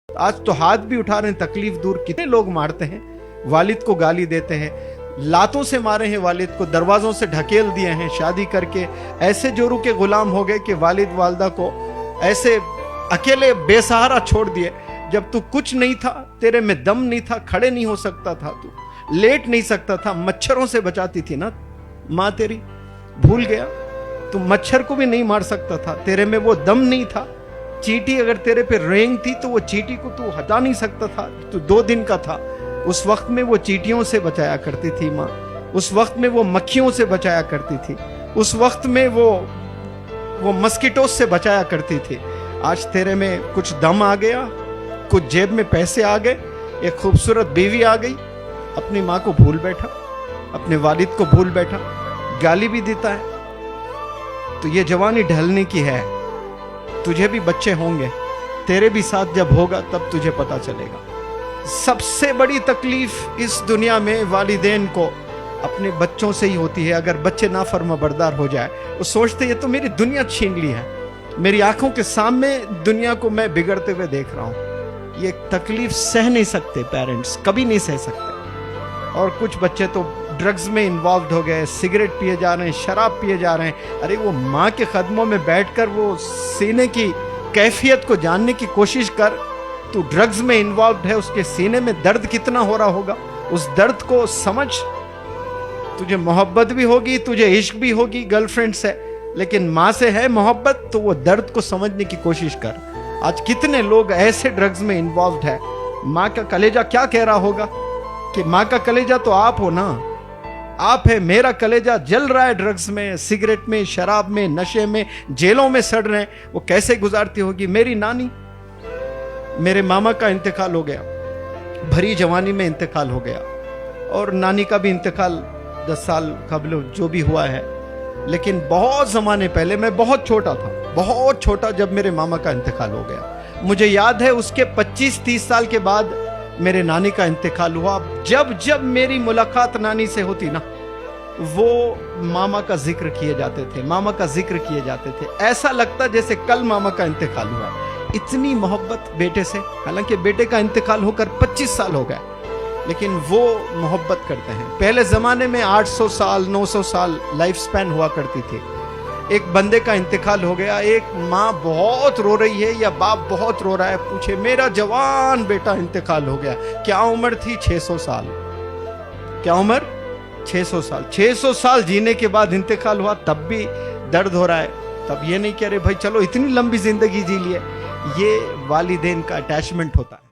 आज तो हाथ भी उठा रहे हैं, तकलीफ दूर। कितने लोग मारते हैं, वालिद को गाली देते हैं, लातों से मारे हैं वालिद को, दरवाजों से ढकेल दिए हैं, शादी करके ऐसे जोरू के गुलाम हो गए कि वालिद वालदा को ऐसे अकेले बेसहारा छोड़ दिए। जब तू कुछ नहीं था, तेरे में दम नहीं था, खड़े नहीं हो सकता था, तू लेट नहीं सकता था, मच्छरों से बचाती थी ना माँ तेरी, भूल गया? तू मच्छर को भी नहीं मार सकता था, तेरे में वो दम नहीं था। चींटी अगर तेरे पे रेंग थी तो वो चींटी को तू हटा नहीं सकता था, तू 2 दिन का था। उस वक्त में वो चींटियों से बचाया करती थी माँ, उस वक्त में वो मक्खियों से बचाया करती थी, उस वक्त में वो मस्किटों से बचाया करती थी। आज तेरे में कुछ दम आ गया, कुछ जेब में पैसे आ गए, एक खूबसूरत बीवी आ गई, अपनी माँ को भूल बैठा, अपने वालिद को भूल बैठा, गाली भी देता है। तो ये जवानी ढलने की है। तुझे भी बच्चे होंगे, तेरे भी साथ जब होगा तब तुझे पता चलेगा। सबसे बड़ी तकलीफ इस दुनिया में वालिदैन को अपने बच्चों से ही होती है। अगर बच्चे नाफरमाबरदार हो जाए, वो सोचते ये तो मेरी दुनिया छीन ली है, मेरी आंखों के सामने दुनिया को मैं बिगड़ते हुए देख रहा हूं। ये तकलीफ सह नहीं सकते पेरेंट्स, कभी नहीं सह सकते। और कुछ बच्चे तो ड्रग्स में इन्वॉल्व हो गए, सिगरेट पिए जा रहे हैं, शराब पिए जा रहे हैं। अरे वो माँ के कदमों में बैठकर वो सीने की कैफियत को जानने की कोशिश कर। तू ड्रग्स में इन्वॉल्व है, उसके सीने में दर्द कितना हो रहा होगा, उस दर्द को समझ। तुझे मोहब्बत भी होगी, तुझे इश्क भी होगी गर्लफ्रेंड से, लेकिन माँ से है मोहब्बत तो वो दर्द को समझने की कोशिश कर। आज कितने लोग ऐसे ड्रग्स में इन्वॉल्व है, माँ का कलेजा क्या कह रहा होगा कि माँ का कलेजा तो आप हो ना, आप है। मेरा कलेजा जल रहा है ड्रग्स में, सिगरेट में, शराब में, नशे में, जेलों में सड़ रहे हैं। वो कैसे गुजारती होगी? मेरी नानी, मेरे मामा का इंतकाल हो गया, भरी जवानी में इंतकाल हो गया, और नानी का भी इंतकाल 10 साल कबल जो भी हुआ है। लेकिन बहुत जमाने पहले, मैं बहुत छोटा था, बहुत छोटा, जब मेरे मामा का इंतकाल हो गया। मुझे याद है उसके 25-30 साल के बाद मेरे नानी का इंतकाल हुआ। जब जब मेरी मुलाकात नानी से होती ना, वो मामा का जिक्र किए जाते थे, मामा का जिक्र किए जाते थे। ऐसा लगता जैसे कल मामा का इंतकाल हुआ। इतनी मोहब्बत बेटे से, हालांकि बेटे का इंतकाल होकर 25 साल हो गए, लेकिन वो मोहब्बत करते हैं। पहले जमाने में 800 साल 900 साल लाइफ स्पैन हुआ करती थी। एक बंदे का इंतकाल हो गया, एक माँ बहुत रो रही है या बाप बहुत रो रहा है, पूछे मेरा जवान बेटा इंतकाल हो गया। क्या उम्र थी? 600 साल। क्या उम्र? 600 साल। 600 साल जीने के बाद इंतकाल हुआ, तब भी दर्द हो रहा है। तब ये नहीं कह रहे भाई चलो इतनी लंबी जिंदगी जी लिए। ये वालिदैन का अटैचमेंट होता है।